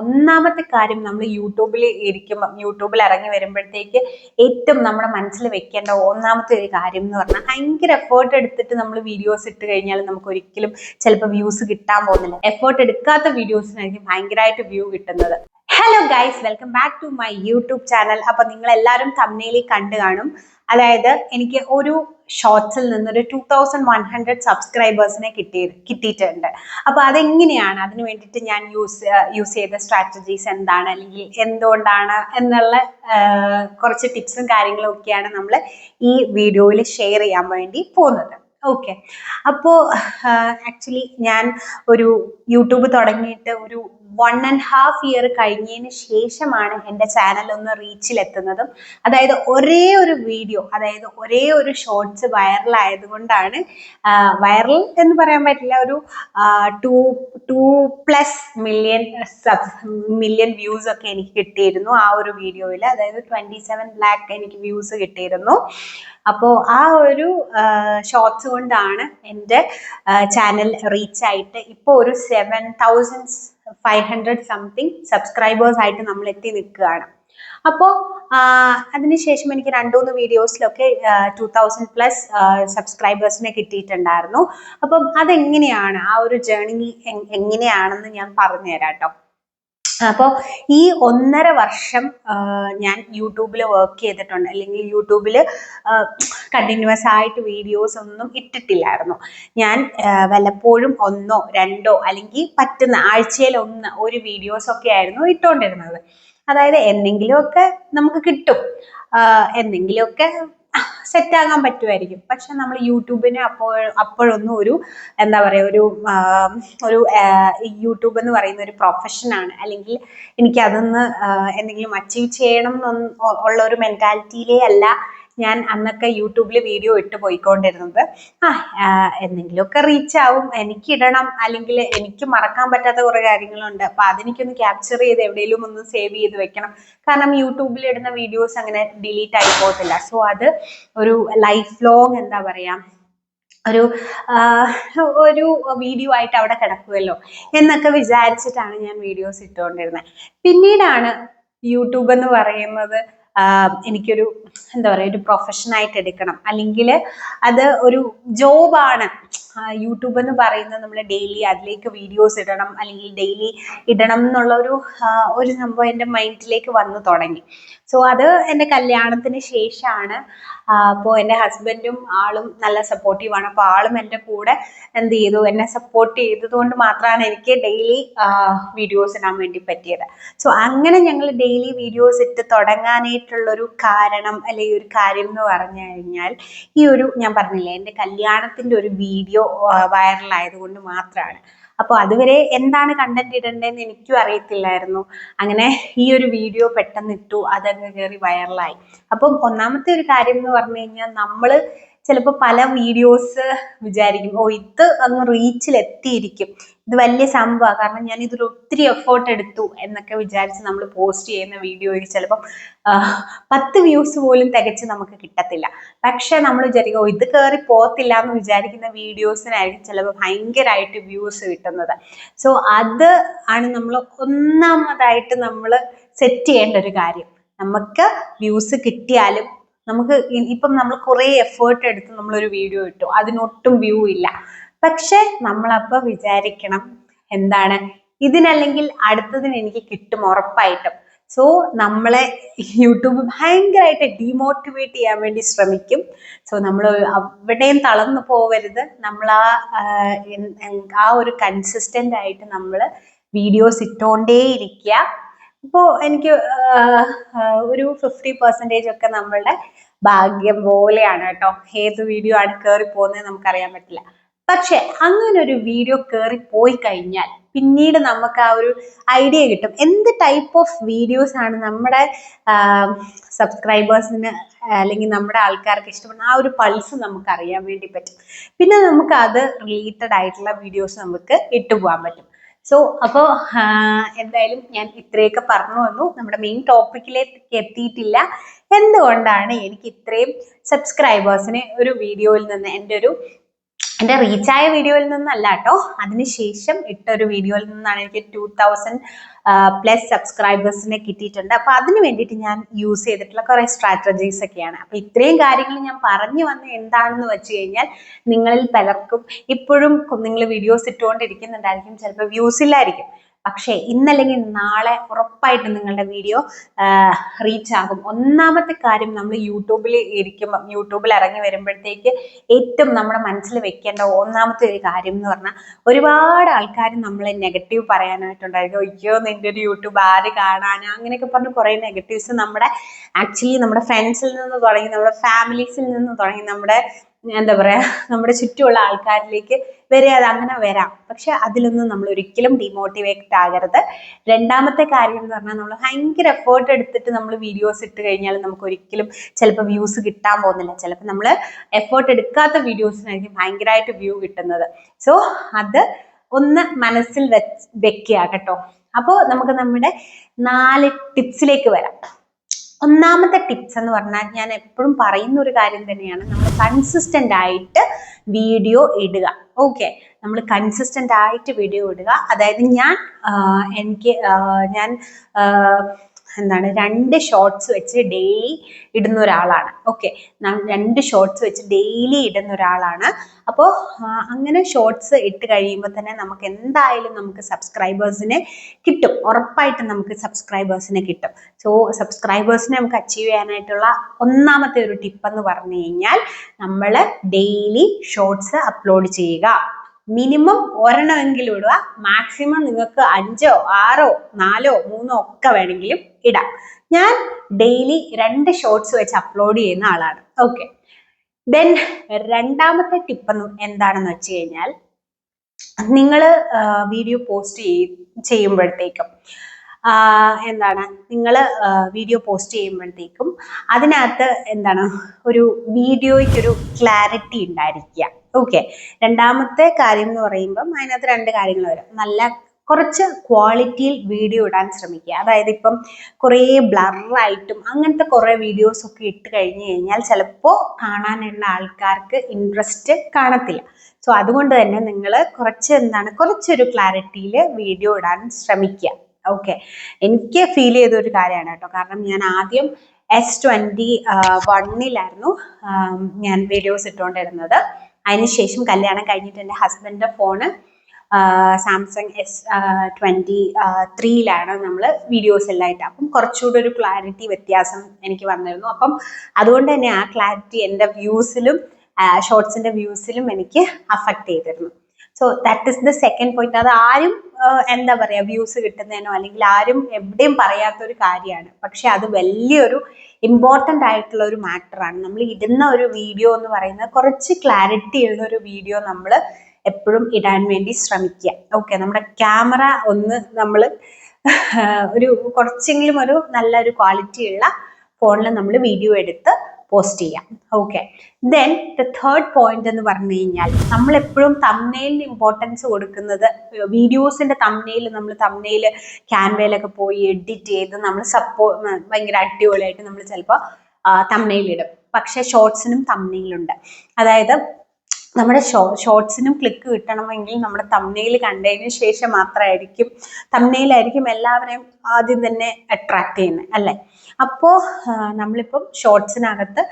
ഒന്നാമത്തെ കാര്യം നമ്മൾ യൂട്യൂബിൽ ഇരിക്കുമ്പോൾ യൂട്യൂബിൽ ഇറങ്ങി വരുമ്പോഴത്തേക്ക് ഏറ്റവും നമ്മുടെ മനസ്സിൽ വെക്കേണ്ട ഒന്നാമത്തെ ഒരു കാര്യം എന്ന് പറഞ്ഞാൽ ഭയങ്കര എഫേർട്ട് എടുത്തിട്ട് നമ്മൾ വീഡിയോസ് ഇട്ട് കഴിഞ്ഞാൽ നമുക്ക് ഒരിക്കലും ചിലപ്പോൾ വ്യൂസ് കിട്ടാൻ പോകുന്നില്ല. എഫേർട്ട് എടുക്കാത്ത വീഡിയോസിനായിരിക്കും ഭയങ്കരമായിട്ട് വ്യൂ കിട്ടുന്നത്. Hello guys, welcome back to my YouTube channel. അപ്പൊ നിങ്ങൾ എല്ലാവരും തമ്മിലിൽ കണ്ടു കാണും. അതായത് എനിക്ക് ഒരു ഷോർട്സിൽ നിന്നൊരു 2100 സബ്സ്ക്രൈബേഴ്സിനെ കിട്ടിയിട്ടുണ്ട്. അപ്പൊ അതെങ്ങനെയാണ്, അതിന് വേണ്ടിയിട്ട് ഞാൻ യൂസ് ചെയ്ത സ്ട്രാറ്റജീസ് എന്താണ്, അല്ലെങ്കിൽ എന്തുകൊണ്ടാണ് എന്നുള്ള കുറച്ച് ടിപ്സും കാര്യങ്ങളും ഒക്കെയാണ് നമ്മൾ ഈ വീഡിയോയിൽ ഷെയർ ചെയ്യാൻ വേണ്ടി പോകുന്നത്. ഓക്കെ, അപ്പോൾ ആക്ച്വലി ഞാൻ ഒരു യൂട്യൂബ് തുടങ്ങിയിട്ട് ഒരു 1.5 ഇയർ കഴിഞ്ഞതിന് ശേഷമാണ് എൻ്റെ ചാനൽ ഒന്ന് റീച്ചിലെത്തുന്നതും. അതായത് ഒരേ ഒരു വീഡിയോ, അതായത് ഒരേ ഒരു ഷോർട്സ് വൈറൽ ആയതുകൊണ്ടാണ്, വൈറൽ എന്ന് പറയാൻ പറ്റില്ല, ഒരു 2+ മില്യൺ വ്യൂസ് ഒക്കെ എനിക്ക് കിട്ടിയിരുന്നു ആ ഒരു വീഡിയോയിൽ. അതായത് 27 lakh എനിക്ക് വ്യൂസ് കിട്ടിയിരുന്നു. അപ്പോൾ ആ ഒരു ഷോർട്സ് കൊണ്ടാണ് എൻ്റെ ചാനൽ റീച്ച് ആയിട്ട് ഇപ്പോൾ ഒരു 7500 സംതിങ് സബ്സ്ക്രൈബേഴ്സ് ആയിട്ട് നമ്മൾ എത്തി നിൽക്കുകയാണ്. അപ്പോൾ അതിനുശേഷം എനിക്ക് 2-3 വീഡിയോസിലൊക്കെ 2000+ സബ്സ്ക്രൈബേഴ്സിനെ കിട്ടിയിട്ടുണ്ടായിരുന്നു. അപ്പം അതെങ്ങനെയാണ്, ആ ഒരു ജേർണി എങ്ങനെയാണെന്ന് ഞാൻ പറഞ്ഞുതരാം കേട്ടോ. അപ്പോൾ ഈ 1.5 വർഷം ഞാൻ യൂട്യൂബിൽ വർക്ക് ചെയ്തിട്ടുണ്ട്, അല്ലെങ്കിൽ യൂട്യൂബിൽ കണ്ടിന്യൂസ് ആയിട്ട് വീഡിയോസ് ഒന്നും ഇട്ടിട്ടില്ലായിരുന്നു. ഞാൻ വല്ലപ്പോഴും 1, 2 അല്ലെങ്കിൽ പറ്റുന്ന ആഴ്ചയിൽ 1 വീഡിയോസ് ഒക്കെ ആയിരുന്നു ഇട്ടുകൊണ്ടിരുന്നത്. അതായത് എന്തെങ്കിലുമൊക്കെ നമുക്ക് കിട്ടും, എന്തെങ്കിലുമൊക്കെ സെറ്റാകാൻ പറ്റുമായിരിക്കും. പക്ഷെ നമ്മൾ യൂട്യൂബിന് അപ്പോഴൊന്നും ഒരു എന്താ പറയുക, ഒരു യൂട്യൂബ് എന്ന് പറയുന്ന ഒരു പ്രൊഫഷനാണ്, അല്ലെങ്കിൽ എനിക്ക് അതൊന്ന് എന്തെങ്കിലും അച്ചീവ് ചെയ്യണം എന്നുള്ള ഒരു മെൻറ്റാലിറ്റിയിലേ അല്ല ഞാൻ അന്നൊക്കെ യൂട്യൂബിൽ വീഡിയോ ഇട്ട് പോയിക്കൊണ്ടിരുന്നത്. എന്തെങ്കിലുമൊക്കെ റീച്ച് ആവും, എനിക്കിടണം, അല്ലെങ്കിൽ എനിക്ക് മറക്കാൻ പറ്റാത്ത കുറേ കാര്യങ്ങളുണ്ട്. അപ്പം അതെനിക്കൊന്ന് ക്യാപ്ചർ ചെയ്ത് എവിടെയെങ്കിലും ഒന്ന് സേവ് ചെയ്ത് വെക്കണം. കാരണം യൂട്യൂബിൽ ഇടുന്ന വീഡിയോസ് അങ്ങനെ ഡിലീറ്റ് ആയി പോകത്തില്ല. സോ അത് ഒരു ലൈഫ് ലോങ് എന്താ പറയുക, ഒരു വീഡിയോ ആയിട്ട് അവിടെ കിടക്കുമല്ലോ എന്നൊക്കെ വിചാരിച്ചിട്ടാണ് ഞാൻ വീഡിയോസ് ഇട്ടുകൊണ്ടിരുന്നത്. പിന്നീടാണ് യൂട്യൂബ് എന്ന് പറയുന്നത് എനിക്കൊരു എന്താ പറയുക, ഒരു പ്രൊഫഷനായിട്ട് എടുക്കണം, അല്ലെങ്കിൽ അത് ഒരു ജോബാണ്. യൂട്യൂബ് എന്ന് പറയുന്നത് നമ്മൾ ഡെയിലി അതിലേക്ക് വീഡിയോസ് ഇടണം, അല്ലെങ്കിൽ ഡെയിലി ഇടണം എന്നുള്ള ഒരു സംഭവം എൻ്റെ മൈൻഡിലേക്ക് വന്നു തുടങ്ങി. സോ അത് എൻ്റെ കല്യാണത്തിന് ശേഷമാണ്. അപ്പോൾ എൻ്റെ ഹസ്ബൻഡും ആളും നല്ല സപ്പോർട്ടീവാണ്. അപ്പോൾ ആളും എൻ്റെ കൂടെ എന്ത് ചെയ്തു, എന്നെ സപ്പോർട്ട് ചെയ്തത് കൊണ്ട് മാത്രമാണ് എനിക്ക് ഡെയിലി വീഡിയോസ് ഇടാൻ വേണ്ടി പറ്റിയത്. സോ അങ്ങനെ ഞങ്ങൾ ഡെയിലി വീഡിയോസ് ഇട്ട് തുടങ്ങാനായിട്ടുള്ളൊരു കാരണം, അല്ലെങ്കിൽ ഒരു കാര്യം എന്ന് പറഞ്ഞു കഴിഞ്ഞാൽ, ഞാൻ പറഞ്ഞില്ലേ, എൻ്റെ കല്യാണത്തിൻ്റെ ഒരു വീഡിയോ വൈറലായതുകൊണ്ട് മാത്രമാണ്. അപ്പോൾ അതുവരെ എന്താണ് കണ്ടന്റ് ഇടേണ്ടതെന്ന് എനിക്കും അറിയത്തില്ലായിരുന്നു. അങ്ങനെ ഈ ഒരു വീഡിയോ പെട്ടെന്ന് ഇട്ടു, അതങ്ങ് കയറി വൈറലായി. അപ്പം ഒന്നാമത്തെ ഒരു കാര്യം എന്ന് പറഞ്ഞു കഴിഞ്ഞാൽ, നമ്മൾ ചിലപ്പോൾ പല വീഡിയോസ് വിചാരിക്കും, ഇത് അങ്ങ് റീച്ചിലെത്തിയിരിക്കും, ഇത് വലിയ സംഭവമാണ്, കാരണം ഞാൻ ഇതൊരു ഒത്തിരി എഫേർട്ട് എടുത്തു എന്നൊക്കെ വിചാരിച്ച് നമ്മൾ പോസ്റ്റ് ചെയ്യുന്ന വീഡിയോയിൽ ചിലപ്പം 10 വ്യൂസ് പോലും തികച്ച് നമുക്ക് കിട്ടത്തില്ല. പക്ഷെ നമ്മൾ വിചാരിക്കും ഇത് കയറി പോകത്തില്ല എന്ന് വിചാരിക്കുന്ന വീഡിയോസിനായിരിക്കും ചിലപ്പോൾ ഭയങ്കരമായിട്ട് വ്യൂസ് കിട്ടുന്നത്. സോ അത് ആണ് നമ്മൾ ഒന്നാമതായിട്ട് നമ്മൾ സെറ്റ് ചെയ്യേണ്ട ഒരു കാര്യം. നമുക്ക് വ്യൂസ് കിട്ടിയാലും, നമുക്ക് ഇപ്പം നമ്മൾ കുറേ എഫേർട്ട് എടുത്ത് നമ്മളൊരു വീഡിയോ ഇട്ടു, അതിനൊട്ടും വ്യൂ ഇല്ല, പക്ഷെ നമ്മളപ്പോൾ വിചാരിക്കണം എന്താണ്, ഇതിനല്ലെങ്കിൽ അടുത്തതിന് എനിക്ക് കിട്ടും ഉറപ്പായിട്ടും. സോ നമ്മളെ യൂട്യൂബ് ഭയങ്കരമായിട്ട് ഡീമോട്ടിവേറ്റ് ചെയ്യാൻ വേണ്ടി ശ്രമിക്കും. സോ നമ്മൾ അവിടെയും തളർന്നു പോവരുത്. നമ്മൾ ആ ഒരു കൺസിസ്റ്റൻ്റ് ആയിട്ട് നമ്മൾ വീഡിയോസ് ഇട്ടുകൊണ്ടേ ഇരിക്കുക. ഇപ്പോൾ എനിക്ക് ഒരു 50% ഒക്കെ നമ്മളുടെ ഭാഗ്യം പോലെയാണ് കേട്ടോ. ഏത് വീഡിയോ ആണ് കയറി പോകുന്നത് നമുക്കറിയാൻ പറ്റില്ല. പക്ഷെ അങ്ങനെ ഒരു വീഡിയോ കയറി പോയി കഴിഞ്ഞാൽ പിന്നീട് നമുക്ക് ആ ഒരു ഐഡിയ കിട്ടും, എന്ത് ടൈപ്പ് ഓഫ് വീഡിയോസ് ആണ് നമ്മുടെ സബ്സ്ക്രൈബേഴ്സിന് അല്ലെങ്കിൽ നമ്മുടെ ആൾക്കാർക്ക് ഇഷ്ടപ്പെടുന്ന ആ ഒരു പൾസ് നമുക്ക് അറിയാൻ വേണ്ടി പറ്റും. പിന്നെ നമുക്ക് അത് റിലേറ്റഡ് ആയിട്ടുള്ള വീഡിയോസ് നമുക്ക് ഇട്ടുപോകാൻ പറ്റും. സോ അപ്പോൾ എന്തായാലും ഞാൻ ഇത്രയൊക്കെ പറഞ്ഞു വന്നു. നമ്മുടെ മെയിൻ ടോപ്പിക്കിലേക്ക് എത്തിയിട്ടില്ല. എന്തുകൊണ്ടാണ് എനിക്ക് ഇത്രയും സബ്സ്ക്രൈബേഴ്സിനെ ഒരു വീഡിയോയിൽ നിന്ന്, എൻ്റെ ഒരു എൻ്റെ റീച്ചായ വീഡിയോയിൽ നിന്നല്ല കേട്ടോ, അതിനുശേഷം ഇട്ടൊരു വീഡിയോയിൽ നിന്നാണ് എനിക്ക് 2000+ സബ്സ്ക്രൈബേഴ്സിനെ കിട്ടിയിട്ടുണ്ട്. അപ്പൊ അതിന് വേണ്ടിയിട്ട് ഞാൻ യൂസ് ചെയ്തിട്ടുള്ള കുറെ സ്ട്രാറ്റജീസ് ഒക്കെയാണ്. അപ്പൊ ഇത്രയും കാര്യങ്ങൾ ഞാൻ പറഞ്ഞു വന്ന എന്താണെന്ന് വെച്ച് കഴിഞ്ഞാൽ, നിങ്ങളിൽ പലർക്കും ഇപ്പോഴും നിങ്ങൾ വീഡിയോസ് ഇട്ടുകൊണ്ടിരിക്കുന്നുണ്ടായിരിക്കും, ചിലപ്പോൾ വ്യൂസ് ഇല്ലായിരിക്കും. പക്ഷേ ഇന്നല്ലെങ്കിൽ നാളെ ഉറപ്പായിട്ടും നിങ്ങളുടെ വീഡിയോ റീച്ച് ആകും. ഒന്നാമത്തെ കാര്യം, നമ്മൾ യൂട്യൂബിൽ ഇറങ്ങി വരുമ്പോഴത്തേക്ക് ഏറ്റവും നമ്മുടെ മനസ്സിൽ വെക്കേണ്ട ഒന്നാമത്തെ ഒരു കാര്യം എന്ന് പറഞ്ഞാൽ, ഒരുപാട് ആൾക്കാർ നമ്മളെ നെഗറ്റീവ് പറയാനായിട്ടുണ്ടായിരിക്കും. അയ്യോ നിന്റെ ഒരു യൂട്യൂബ് ആര് കാണാനാ, അങ്ങനെയൊക്കെ പറഞ്ഞ് കുറേ നെഗറ്റീവ്സ് ആക്ച്വലി നമ്മുടെ ഫ്രണ്ട്സിൽ നിന്ന് തുടങ്ങി, നമ്മുടെ ഫാമിലീസിൽ നിന്ന് തുടങ്ങി, എന്താ പറയാ, നമ്മുടെ ചുറ്റുമുള്ള ആൾക്കാരിലേക്ക് വരെ അത് അങ്ങനെ വരാം. പക്ഷെ അതിലൊന്നും നമ്മൾ ഒരിക്കലും ഡിമോട്ടിവേറ്റ് ആകരുത്. രണ്ടാമത്തെ കാര്യം എന്ന് പറഞ്ഞാൽ, നമ്മൾ ഭയങ്കര എഫേർട്ട് എടുത്തിട്ട് നമ്മൾ വീഡിയോസ് ഇട്ട് കഴിഞ്ഞാൽ നമുക്ക് ഒരിക്കലും ചിലപ്പോൾ വ്യൂസ് കിട്ടാൻ പോകുന്നില്ല. ചിലപ്പോൾ നമ്മൾ എഫേർട്ട് എടുക്കാത്ത വീഡിയോസിനായിരിക്കും ഭയങ്കരമായിട്ട് വ്യൂ കിട്ടുന്നത്. സോ അത് ഒന്ന് മനസ്സിൽ വെക്കുക കേട്ടോ. അപ്പോൾ നമുക്ക് നമ്മുടെ 4 ടിപ്സിലേക്ക് വരാം. ഒന്നാമത്തെ ടിപ്സ് എന്ന് പറഞ്ഞാൽ, ഞാൻ എപ്പോഴും പറയുന്ന ഒരു കാര്യം തന്നെയാണ്, നമ്മൾ കൺസിസ്റ്റന്റ് ആയിട്ട് വീഡിയോ ഇടുക. ഓക്കെ, നമ്മൾ കൺസിസ്റ്റന്റ് ആയിട്ട് വീഡിയോ ഇടുക. അതായത് ഞാൻ 2 ഷോർട്സ് വെച്ച് ഡെയിലി ഇടുന്ന ഒരാളാണ്. ഓക്കെ, 2 ഷോർട്സ് വെച്ച് ഡെയിലി ഇടുന്ന ഒരാളാണ്. അപ്പോൾ അങ്ങനെ ഷോർട്സ് ഇട്ട് കഴിയുമ്പോൾ തന്നെ നമുക്ക് എന്തായാലും നമുക്ക് സബ്സ്ക്രൈബേഴ്സിനെ കിട്ടും, ഉറപ്പായിട്ടും നമുക്ക് സബ്സ്ക്രൈബേഴ്സിനെ കിട്ടും. സോ സബ്സ്ക്രൈബേഴ്സിനെ നമുക്ക് അച്ചീവ് ചെയ്യാനായിട്ടുള്ള ഒന്നാമത്തെ ഒരു ടിപ്പ് എന്ന് പറഞ്ഞു കഴിഞ്ഞാൽ, നമ്മൾ ഡെയിലി ഷോർട്സ് അപ്ലോഡ് ചെയ്യുക. മിനിമം ഒരെണ്ണമെങ്കിലും ഇടുക. മാക്സിമം നിങ്ങൾക്ക് 5, 6, 4, 3 ഒക്കെ വേണമെങ്കിലും ഇടാം. ഞാൻ ഡെയിലി 2 ഷോർട്സ് വെച്ച് അപ്ലോഡ് ചെയ്യുന്ന ആളാണ്. ഓക്കെ, ദെൻ രണ്ടാമത്തെ ടിപ്പ് എന്താണെന്ന് വെച്ച് കഴിഞ്ഞാൽ, നിങ്ങൾ വീഡിയോ പോസ്റ്റ് ചെയ്യുമ്പോഴത്തേക്കും നിങ്ങൾ വീഡിയോ പോസ്റ്റ് ചെയ്യുമ്പോഴത്തേക്കും അതിനകത്ത് ഒരു വീഡിയോയ്ക്കൊരു ക്ലാരിറ്റി ഉണ്ടായിരിക്കുക. ഓക്കെ, രണ്ടാമത്തെ കാര്യം എന്ന് പറയുമ്പം അതിനകത്ത് 2 കാര്യങ്ങൾ വരും. കുറച്ച് ക്വാളിറ്റിയിൽ വീഡിയോ ഇടാൻ ശ്രമിക്കുക. അതായത് ഇപ്പം കുറേ ബ്ലറായിട്ടും അങ്ങനത്തെ കുറേ വീഡിയോസ് ഒക്കെ ഇട്ട് കഴിഞ്ഞു കഴിഞ്ഞാൽ ചിലപ്പോൾ കാണാനുള്ള ആൾക്കാർക്ക് ഇൻട്രസ്റ്റ് കാണത്തില്ല. സോ അതുകൊണ്ട് തന്നെ നിങ്ങൾ കുറച്ചൊരു ക്ലാരിറ്റിയിൽ വീഡിയോ ഇടാൻ ശ്രമിക്കുക. ഓക്കെ, എനിക്ക് ഫീൽ ചെയ്തൊരു കാര്യമാണ് കേട്ടോ. കാരണം ഞാൻ ആദ്യം S21 ഞാൻ വീഡിയോസ് ഇട്ടുകൊണ്ടിരുന്നത്. അതിനുശേഷം കല്യാണം കഴിഞ്ഞിട്ട് എൻ്റെ ഹസ്ബൻഡിൻ്റെ ഫോണ് സാംസങ് S23 നമ്മൾ വീഡിയോസ് എല്ലാം ഇട്ട്. അപ്പം കുറച്ചുകൂടെ ഒരു ക്ലാരിറ്റി വ്യത്യാസം എനിക്ക് വന്നിരുന്നു. അപ്പം അതുകൊണ്ട് തന്നെ ആ ക്ലാരിറ്റി എൻ്റെ വ്യൂസിലും ഷോർട്സിൻ്റെ വ്യൂസിലും എനിക്ക് അഫക്റ്റ് ചെയ്തിരുന്നു. So that is the second point. അത് ആരും വ്യൂസ് കിട്ടുന്നതിനോ അല്ലെങ്കിൽ ആരും എവിടെയും പറയാത്തൊരു കാര്യമാണ്. പക്ഷെ അത് വലിയൊരു ഇമ്പോർട്ടൻ്റ് ആയിട്ടുള്ള ഒരു മാറ്ററാണ്. നമ്മൾ ഇടുന്ന ഒരു വീഡിയോ എന്ന് പറയുന്നത് കുറച്ച് ക്ലാരിറ്റി ഉള്ള ഒരു വീഡിയോ നമ്മൾ എപ്പോഴും ഇടാൻ വേണ്ടി ശ്രമിക്കുക. ഓക്കെ, നമ്മുടെ ക്യാമറ നമ്മൾ കുറച്ചെങ്കിലും നല്ലൊരു ക്വാളിറ്റി ഉള്ള ഫോണിൽ നമ്മൾ വീഡിയോ എടുത്ത് പോസ്റ്റ് ചെയ്യാം. Okay, then the third point എന്ന് പറഞ്ഞു കഴിഞ്ഞാൽ, നമ്മളെപ്പോഴും തംബ്നെയിലിന് ഇമ്പോർട്ടൻസ് കൊടുക്കുന്നത്, വീഡിയോസിന്റെ തംബ്നെയിൽ ക്യാൻവയിലൊക്കെ പോയി എഡിറ്റ് ചെയ്ത് നമ്മൾ ഭയങ്കര അടിപൊളിയായിട്ട് നമ്മൾ ചിലപ്പോൾ തംബ്നെയിൽ ഇടും. പക്ഷെ ഷോർട്സിനും തംബ്നെയിലുണ്ട്. അതായത് നമ്മുടെ ഷോർട്സിനും ക്ലിക്ക് കിട്ടണമെങ്കിൽ നമ്മുടെ തംബ്നെയിൽ കണ്ടതിന് ശേഷം തംബ്നെയിലായിരിക്കും എല്ലാവരെയും ആദ്യം തന്നെ അട്രാക്ട് ചെയ്യുന്നത്, അല്ലേ? അപ്പോൾ നമ്മളിപ്പം ഷോർട്സിനകത്ത്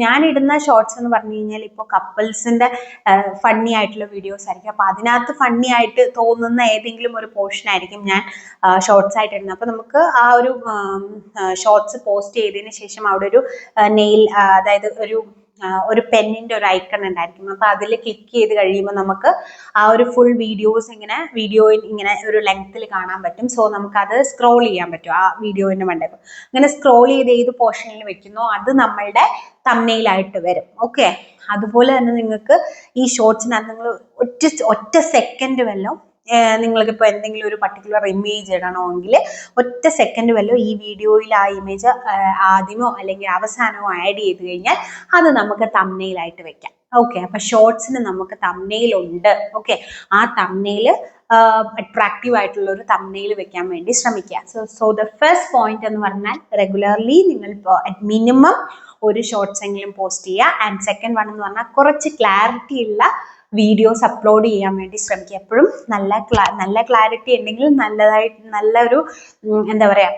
ഞാനിടുന്ന ഷോർട്സ് എന്ന് പറഞ്ഞു കഴിഞ്ഞാൽ ഇപ്പോൾ കപ്പിൾസിൻ്റെ ഫണ്ണി ആയിട്ടുള്ള വീഡിയോസ് ആയിരിക്കും. അപ്പോൾ അതിനകത്ത് ഫണ്ണി ആയിട്ട് തോന്നുന്ന ഏതെങ്കിലും ഒരു പോർഷൻ ആയിരിക്കും ഞാൻ ഷോർട്സ് ആയിട്ട് ഇടുന്നത്. അപ്പോൾ നമുക്ക് ആ ഒരു ഷോർട്സ് പോസ്റ്റ് ചെയ്തതിന് ശേഷം അവിടെ ഒരു അതായത് ഒരു പെന്നിന്റെ ഒരു ഐക്കൺ ഉണ്ടായിരിക്കും. അപ്പൊ അതിൽ ക്ലിക്ക് ചെയ്ത് കഴിയുമ്പോൾ നമുക്ക് ആ ഒരു ഫുൾ വീഡിയോയിൽ ഇങ്ങനെ ഒരു ലെങ്ത്തിൽ കാണാൻ പറ്റും. സോ നമുക്ക് അത് സ്ക്രോൾ ചെയ്യാൻ പറ്റും ആ വീഡിയോന്റെ മണ്ടയ്ക്ക്. അങ്ങനെ സ്ക്രോൾ ചെയ്ത് ഏത് പോർഷനിൽ വെക്കുന്നോ അത് നമ്മളുടെ തംബ്നെയിലായിട്ട് വരും. ഓക്കെ, അതുപോലെ തന്നെ നിങ്ങൾക്ക് ഈ ഷോർട്സിനകത്ത് നിങ്ങൾ ഒറ്റ സെക്കൻഡ് വല്ലതും നിങ്ങൾക്ക് ഇപ്പോൾ എന്തെങ്കിലും ഒരു പർട്ടിക്കുലർ ഇമേജ് ഇടണമെങ്കിൽ ഒറ്റ സെക്കൻഡ് വല്ലോ ഈ വീഡിയോയിൽ ആ ഇമേജ് ആദ്യമോ അല്ലെങ്കിൽ അവസാനമോ ആഡ് ചെയ്ത് കഴിഞ്ഞാൽ അത് നമുക്ക് തംബ്നെയിലായിട്ട് വെക്കാം. ഓക്കെ, അപ്പൊ ഷോർട്സിന് നമുക്ക് തംബ്നെയിൽ ഉണ്ട്. ഓക്കെ, ആ തംബ്നെയിൽ അട്രാക്റ്റീവ് ആയിട്ടുള്ള ഒരു തംബ്നെയിൽ വെക്കാൻ വേണ്ടി ശ്രമിക്കുക. സോ ദ ഫസ്റ്റ് പോയിന്റ് എന്ന് പറഞ്ഞാൽ, റെഗുലർലി നിങ്ങൾ മിനിമം ഒരു ഷോർട്സ് എങ്കിലും പോസ്റ്റ് ചെയ്യുക. ആൻഡ് സെക്കൻഡ് വൺ എന്ന് പറഞ്ഞാൽ കുറച്ച് ക്ലാരിറ്റി ഉള്ള വീഡിയോസ് അപ്ലോഡ് ചെയ്യാൻ വേണ്ടി ശ്രമിക്കുക. എപ്പോഴും നല്ല ക്ലാരിറ്റി ഉണ്ടെങ്കിൽ നല്ലൊരു എന്താ പറയുക,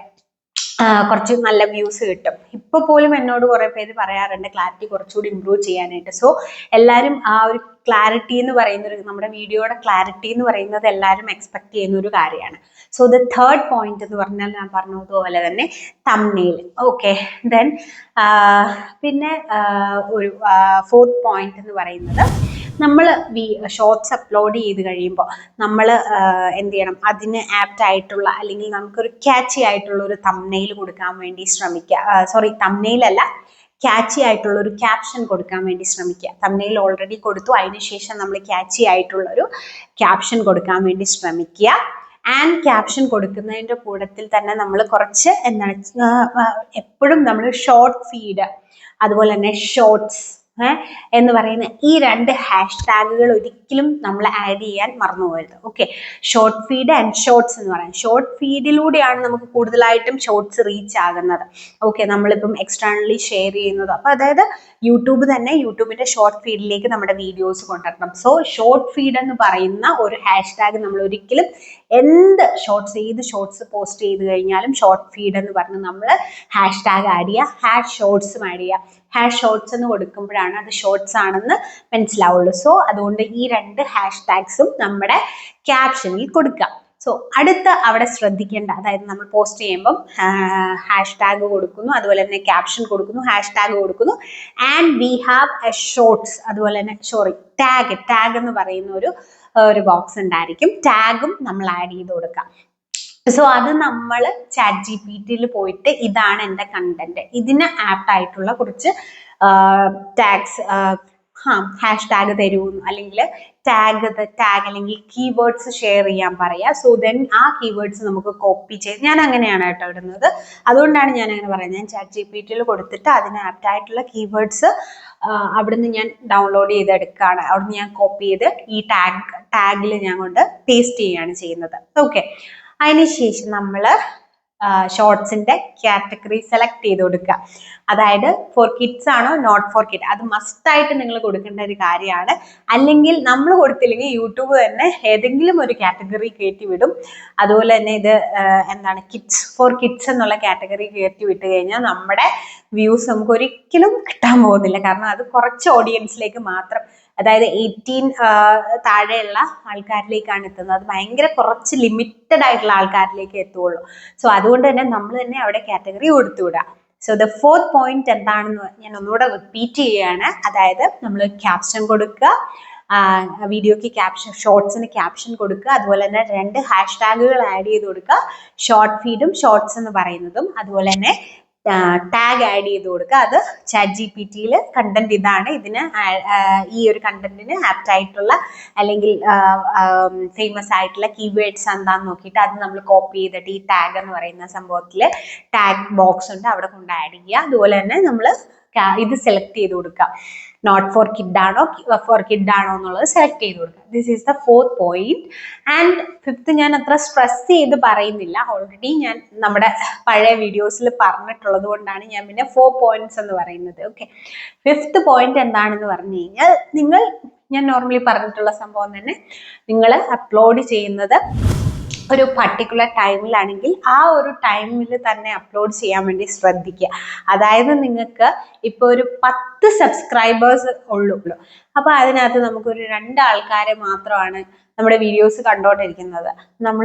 കുറച്ച് നല്ല വ്യൂസ് കിട്ടും. ഇപ്പോൾ പോലും എന്നോട് കുറേ പേര് പറയാറുണ്ട് ക്ലാരിറ്റി കുറച്ചുകൂടി ഇമ്പ്രൂവ് ചെയ്യാനായിട്ട്. സോ എല്ലാവരും ആ ഒരു ക്ലാരിറ്റി എന്ന് പറയുന്നത്, നമ്മുടെ വീഡിയോയുടെ ക്ലാരിറ്റി എന്ന് പറയുന്നത് എല്ലാവരും എക്സ്പെക്ട് ചെയ്യുന്ന ഒരു കാര്യമാണ്. സോ ദ തേർഡ് പോയിന്റ് എന്ന് പറഞ്ഞാൽ ഞാൻ പറഞ്ഞതുപോലെ തന്നെ തംബ്നെയിൽ. ഓക്കെ, ദെൻ പിന്നെ ഒരു ഫോർത്ത് പോയിന്റ് എന്ന് പറയുന്നത്, നമ്മൾ ഷോർട്സ് അപ്ലോഡ് ചെയ്ത് കഴിയുമ്പോൾ നമ്മൾ എന്ത് ചെയ്യണം, അതിന് ആപ്റ്റ് ആയിട്ടുള്ള അല്ലെങ്കിൽ നമുക്കൊരു ക്യാച്ചി ആയിട്ടുള്ള ഒരു തംബ്നെയിൽ കൊടുക്കാൻ വേണ്ടി ശ്രമിക്കുക. തംബ്നെയിൽ അല്ല, ക്യാച്ചി ആയിട്ടുള്ള ഒരു ക്യാപ്ഷൻ കൊടുക്കാൻ വേണ്ടി ശ്രമിക്കുക. തംബ്നെയിൽ ഓൾറെഡി കൊടുത്തു, അതിനുശേഷം നമ്മൾ ക്യാച്ചി ആയിട്ടുള്ള ഒരു ക്യാപ്ഷൻ കൊടുക്കാൻ വേണ്ടി ശ്രമിക്കുക. ആൻഡ് ക്യാപ്ഷൻ കൊടുക്കുന്നതിൻ്റെ കൂട്ടത്തിൽ തന്നെ നമ്മൾ കുറച്ച് എപ്പോഴും നമ്മൾ ഷോർട്ട് ഫീഡ് അതുപോലെ തന്നെ ഷോർട്സ് എന്ന് പറയുന്ന ഈ 2 ഹാഷ്ടാഗുകൾ ഒരിക്കലും നമ്മൾ ആഡ് ചെയ്യാൻ മറന്നു പോകരുത്. Okay, short feed and shorts എന്ന് പറയുന്നത്, ഷോർട്ട് ഫീഡിലൂടെയാണ് നമുക്ക് കൂടുതലായിട്ടും ഷോർട്സ് റീച്ച് ആകുന്നത്. ഓക്കെ, നമ്മളിപ്പം എക്സ്റ്റേണലി ഷെയർ ചെയ്യുന്നത്. അപ്പം അതായത് യൂട്യൂബ് തന്നെ യൂട്യൂബിൻ്റെ ഷോർട്ട് ഫീഡിലേക്ക് നമ്മുടെ വീഡിയോസ് കൊണ്ടുവരണം. സോ ഷോർട്ട് ഫീഡ് എന്ന് പറയുന്ന ഒരു ഹാഷ്ടാഗ് നമ്മൾ ഒരിക്കലും ഏത് ഷോർട്സ് പോസ്റ്റ് ചെയ്ത് കഴിഞ്ഞാലും ഷോർട്ട് ഫീഡ് എന്ന് പറഞ്ഞ് നമ്മൾ ഹാഷ്ടാഗ് ആഡ് ചെയ്യുക, #ഷോർട്സും ആഡ് ചെയ്യുക. #ഷോർട്സ് എന്ന് കൊടുക്കുമ്പോഴാണ് അത് ഷോർട്സ് ആണെന്ന് മനസ്സിലാവുള്ളൂ. സോ അതുകൊണ്ട് ഈ 2 ഹാഷ്ടാഗ്സും നമ്മുടെ ക്യാപ്ഷനിൽ കൊടുക്കുക. സോ അടുത്ത അവിടെ ശ്രദ്ധിക്കേണ്ട, അതായത് നമ്മൾ പോസ്റ്റ് ചെയ്യുമ്പം #ഹാഷ്ടാഗ് കൊടുക്കുന്നു, അതുപോലെ തന്നെ ക്യാപ്ഷൻ കൊടുക്കുന്നു, #ഹാഷ്ടാഗ് കൊടുക്കുന്നു, and we have A shorts, അതുപോലെ തന്നെ ടാഗ് എന്ന് പറയുന്ന ഒരു ബോക്സ് ഉണ്ടായിരിക്കും. ടാഗും നമ്മൾ ആഡ് ചെയ്ത് കൊടുക്കാം. സോ അത് നമ്മൾ ChatGPT പോയിട്ട് ഇതാണ് എൻ്റെ കണ്ടന്റ്, ഇതിന് ആപ്റ്റ് ആയിട്ടുള്ള കുറച്ച് ടാഗ്സ് #ഹാഷ്ടാഗ് തരൂ, അല്ലെങ്കിൽ ടാഗ് അല്ലെങ്കിൽ കീവേഡ്സ് ഷെയർ ചെയ്യാൻ പറയാം. സോ ദെൻ ആ കീവേഡ്സ് നമുക്ക് കോപ്പി ചെയ്ത്, ഞാൻ അങ്ങനെയാണ് കേട്ടോ ഇടുന്നത്, അതുകൊണ്ടാണ് ഞാൻ അങ്ങനെ പറയുന്നത്. ഞാൻ ChatGPT കൊടുത്തിട്ട് അതിന് ആപ്റ്റ് ആയിട്ടുള്ള കീവേഡ്സ് അവിടുന്ന് ഞാൻ ഡൗൺലോഡ് ചെയ്തെടുക്കുകയാണ്. അവിടുന്ന് ഞാൻ കോപ്പി ചെയ്ത് ഈ ടാഗിൽ ഞാൻ കൊണ്ട് പേസ്റ്റ് ചെയ്യുകയാണ് ചെയ്യുന്നത്. ഓക്കെ, അതിനുശേഷം നമ്മൾ ഷോർട്സിന്റെ കാറ്റഗറി സെലക്ട് ചെയ്ത് കൊടുക്കുക. അതായത് ഫോർ കിഡ്സ് ആണോ നോട്ട് ഫോർ കിഡ്, അത് മസ്റ്റായിട്ട് നിങ്ങൾ കൊടുക്കേണ്ട ഒരു കാര്യമാണ്. അല്ലെങ്കിൽ നമ്മൾ കൊടുത്തില്ലെങ്കിൽ യൂട്യൂബ് തന്നെ ഏതെങ്കിലും ഒരു കാറ്റഗറി കയറ്റി വിടും. അതുപോലെ തന്നെ ഇത് ഫോർ കിഡ്സ് എന്നുള്ള കാറ്റഗറി കയറ്റി വിട്ട് കഴിഞ്ഞാൽ നമ്മുടെ വ്യൂസ് നമുക്ക് ഒരിക്കലും കിട്ടാൻ പോകുന്നില്ല. കാരണം അത് കുറച്ച് ഓഡിയൻസിലേക്ക് മാത്രം, അതായത് 18 താഴെയുള്ള ആൾക്കാരിലേക്കാണ് എത്തുന്നത്. അത് ഭയങ്കര കുറച്ച് ലിമിറ്റഡ് ആയിട്ടുള്ള ആൾക്കാരിലേക്ക് എത്തുള്ളൂ. സോ അതുകൊണ്ട് തന്നെ നമ്മൾ തന്നെ അവിടെ കാറ്റഗറി കൊടുത്തുവിടുക. സോ ദ ഫോർത്ത് പോയിന്റ് എന്താണെന്ന് ഞാൻ ഒന്നുകൂടെ റിപ്പീറ്റ് ചെയ്യുകയാണ്. അതായത് നമ്മൾ ക്യാപ്ഷൻ കൊടുക്കുക, വീഡിയോക്ക് ക്യാപ്ഷൻ, ഷോർട്സിന് ക്യാപ്ഷൻ കൊടുക്കുക, അതുപോലെ തന്നെ 2 ഹാഷ്ടാഗുകൾ ആഡ് ചെയ്ത് കൊടുക്കുക, ഷോർട്ട് ഫീഡും ഷോർട്സ് എന്ന് പറയുന്നതും, അതുപോലെ തന്നെ ടാഗ് ആഡ് ചെയ്ത് കൊടുക്കുക. അത് ChatGPT കണ്ടന്റ് ഇതാണ്, ഇതിന് ഈ ഒരു കണ്ടന്റിന് ആപ്റ്റ് ആയിട്ടുള്ള അല്ലെങ്കിൽ ഫേമസ് ആയിട്ടുള്ള കീവേഡ്സ് എന്താണെന്ന് നോക്കിയിട്ട് അത് നമ്മൾ കോപ്പി ചെയ്തിട്ട് ഈ ടാഗ് എന്ന് പറയുന്ന സംഭവത്തിൽ ടാഗ് ബോക്സ് ഉണ്ട്, അവിടെ കൊണ്ട് ആഡ് ചെയ്യുക. അതുപോലെ തന്നെ നമ്മൾ ഇത് സെലക്ട് ചെയ്ത് കൊടുക്കുക, നോട്ട് ഫോർ കിഡ് ആണോ ഫോർ കിഡ് ആണോ എന്നുള്ളത് സെലക്ട് ചെയ്ത് കൊടുക്കുക. This is the fourth point. And fifth ഞാൻ അത്ര സ്ട്രെസ് ചെയ്ത് പറയുന്നില്ല, ഓൾറെഡി ഞാൻ നമ്മുടെ പഴയ വീഡിയോസിൽ പറഞ്ഞിട്ടുള്ളത് കൊണ്ടാണ് ഞാൻ പിന്നെ 4 പോയിന്റ്സ് എന്ന് പറയുന്നത്. ഓക്കെ, ഫിഫ്ത്ത് പോയിന്റ് എന്താണെന്ന് പറഞ്ഞു കഴിഞ്ഞാൽ, ഞാൻ നോർമലി പറഞ്ഞിട്ടുള്ള സംഭവം തന്നെ, നിങ്ങൾ അപ്ലോഡ് ചെയ്യുന്നത് ഒരു പർട്ടിക്കുലർ ടൈമിലാണെങ്കിൽ ആ ഒരു ടൈമിൽ തന്നെ അപ്ലോഡ് ചെയ്യാൻ വേണ്ടി ശ്രദ്ധിക്കുക. അതായത് നിങ്ങൾക്ക് ഇപ്പോൾ ഒരു 10 സബ്സ്ക്രൈബേഴ്സ് ഉള്ളൂ, അപ്പോൾ അതിനകത്ത് നമുക്കൊരു 2 ആൾക്കാരെ മാത്രമാണ് നമ്മുടെ വീഡിയോസ് കണ്ടുകൊണ്ടിരിക്കുന്നത്. നമ്മൾ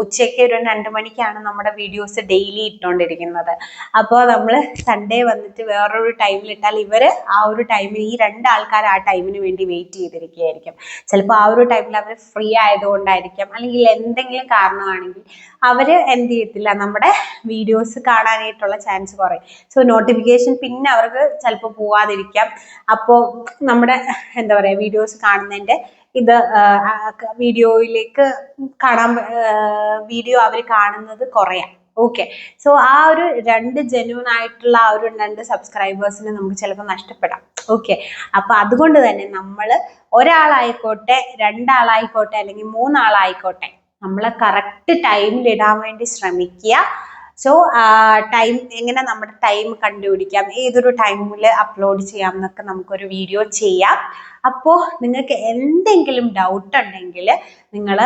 ഉച്ചയ്ക്ക് ഒരു 2 മണിക്കാണ് നമ്മുടെ വീഡിയോസ് ഡെയിലി ഇട്ടുകൊണ്ടിരിക്കുന്നത്. അപ്പോൾ നമ്മൾ സൺഡേ വന്നിട്ട് വേറൊരു ടൈമിലിട്ടാൽ ഇവർ ആ ഒരു ടൈമിൽ, ഈ 2 ആൾക്കാർ ആ ടൈമിന് വേണ്ടി വെയിറ്റ് ചെയ്തിരിക്കുകയായിരിക്കും. ചിലപ്പോൾ ആ ഒരു ടൈമിൽ അവർ ഫ്രീ ആയതുകൊണ്ടായിരിക്കാം, അല്ലെങ്കിൽ എന്തെങ്കിലും കാരണമാണെങ്കിൽ അവർ എന്ത് ചെയ്യത്തില്ല, നമ്മുടെ വീഡിയോസ് കാണാനായിട്ടുള്ള ചാൻസ് കുറയും. സോ നോട്ടിഫിക്കേഷൻ പിന്നെ അവർക്ക് ചിലപ്പോൾ പോവാതിരിക്കാം. അപ്പോൾ നമ്മുടെ എന്താ പറയുക, വീഡിയോസ് കാണുന്നതിൻ്റെ ഇത് വീഡിയോയിലേക്ക് വീഡിയോ അവർ കാണുന്നത് കുറയാം. ഓക്കെ, സോ ആ ഒരു 2 ജെന്യൂൻ ആയിട്ടുള്ള ആ ഒരു 2 സബ്സ്ക്രൈബേഴ്സിന് നമുക്ക് ചിലപ്പോൾ നഷ്ടപ്പെടാം. ഓക്കെ, അപ്പൊ അതുകൊണ്ട് തന്നെ നമ്മൾ ഒരാളായിക്കോട്ടെ, 2 ആളായിക്കോട്ടെ, അല്ലെങ്കിൽ 3 ആളായിക്കോട്ടെ, നമ്മൾ കറക്റ്റ് ടൈമിൽ ഇടാൻ വേണ്ടി ശ്രമിക്കുക. സോ ടൈം എങ്ങനെ നമ്മുടെ ടൈം കണ്ടുപിടിക്കാം, ഏതൊരു ടൈമിൽ അപ്ലോഡ് ചെയ്യാം എന്നൊക്കെ നമുക്കൊരു വീഡിയോ ചെയ്യാം. അപ്പോൾ നിങ്ങൾക്ക് എന്തെങ്കിലും ഡൗട്ട് ഉണ്ടെങ്കിൽ നിങ്ങൾ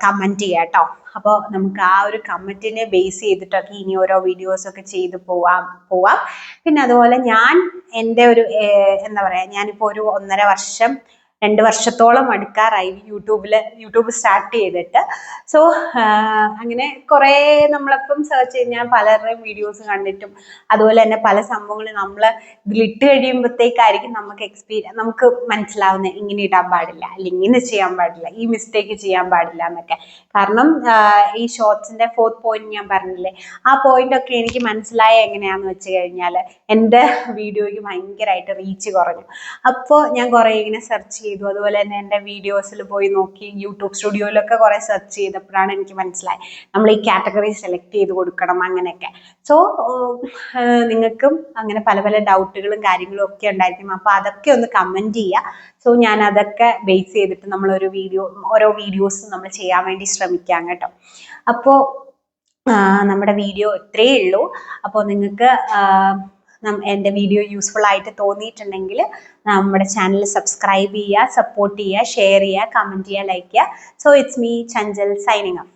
കമൻറ്റ് ചെയ്യാം കേട്ടോ. അപ്പോൾ നമുക്ക് ആ ഒരു കമൻറ്റിനെ ബേസ് ചെയ്തിട്ടൊക്കെ ഇനി ഓരോ വീഡിയോസൊക്കെ ചെയ്ത് പോവാം. പിന്നെ അതുപോലെ ഞാൻ എൻ്റെ ഒരു എന്താ പറയുക, ഞാനിപ്പോൾ ഒരു 2 വർഷത്തോളം അടുക്കാറായി യൂട്യൂബ് സ്റ്റാർട്ട് ചെയ്തിട്ട്. സോ അങ്ങനെ കുറേ നമ്മളിപ്പം സെർച്ച് ചെയ്ത് ഞാൻ പലരുടെയും വീഡിയോസ് കണ്ടിട്ടും അതുപോലെ തന്നെ പല സംഭവങ്ങൾ നമ്മൾ ഇതിലിട്ട് കഴിയുമ്പോഴത്തേക്കായിരിക്കും നമുക്ക് മനസ്സിലാവുന്നത് ഇങ്ങനെ ഇടാൻ പാടില്ല, അല്ലെങ്കിൽ ഇങ്ങനെ ചെയ്യാൻ പാടില്ല, ഈ മിസ്റ്റേക്ക് ചെയ്യാൻ പാടില്ല എന്നൊക്കെ. കാരണം ഈ ഷോർട്സിന്റെ 4th പോയിന്റ് ഞാൻ പറഞ്ഞില്ലേ, ആ പോയിന്റ് ഒക്കെ എനിക്ക് മനസ്സിലായ എങ്ങനെയാന്ന് വെച്ച് കഴിഞ്ഞാൽ എൻ്റെ വീഡിയോയ്ക്ക് ഭയങ്കരമായിട്ട് റീച്ച് കുറഞ്ഞു. അപ്പോൾ ഞാൻ കുറേ ഇങ്ങനെ സെർച്ച് ചെയ്തു. അതുപോലെ തന്നെ എൻ്റെ വീഡിയോസിൽ പോയി നോക്കി, യൂട്യൂബ് സ്റ്റുഡിയോയിലൊക്കെ കുറേ സെർച്ച് ചെയ്തപ്പോഴാണ് എനിക്ക് മനസ്സിലായി നമ്മൾ ഈ കാറ്റഗറി സെലക്ട് ചെയ്ത് കൊടുക്കണം അങ്ങനെയൊക്കെ. സോ നിങ്ങൾക്കും അങ്ങനെ പല പല ഡൗട്ടുകളും കാര്യങ്ങളും ഒക്കെ ഉണ്ടായിരിക്കും. അപ്പോൾ അതൊക്കെ ഒന്ന് കമൻറ്റ് ചെയ്യുക. സോ ഞാൻ അതൊക്കെ ബേസ് ചെയ്തിട്ട് ഓരോ വീഡിയോസ് നമ്മൾ ചെയ്യാൻ വേണ്ടി ശ്രമിക്കാം കേട്ടോ. അപ്പോൾ നമ്മുടെ വീഡിയോ ഇത്രയേ ഉള്ളൂ. അപ്പോൾ നിങ്ങൾക്ക് എൻ്റെ വീഡിയോ യൂസ്ഫുൾ ആയിട്ട് തോന്നിയിട്ടുണ്ടെങ്കിൽ നമ്മുടെ ചാനൽ സബ്സ്ക്രൈബ് ചെയ്യുക, സപ്പോർട്ട് ചെയ്യുക, ഷെയർ ചെയ്യുക, കമൻറ്റ് ചെയ്യുക, ലൈക്ക് ചെയ്യുക. So it's me Chanchal signing off.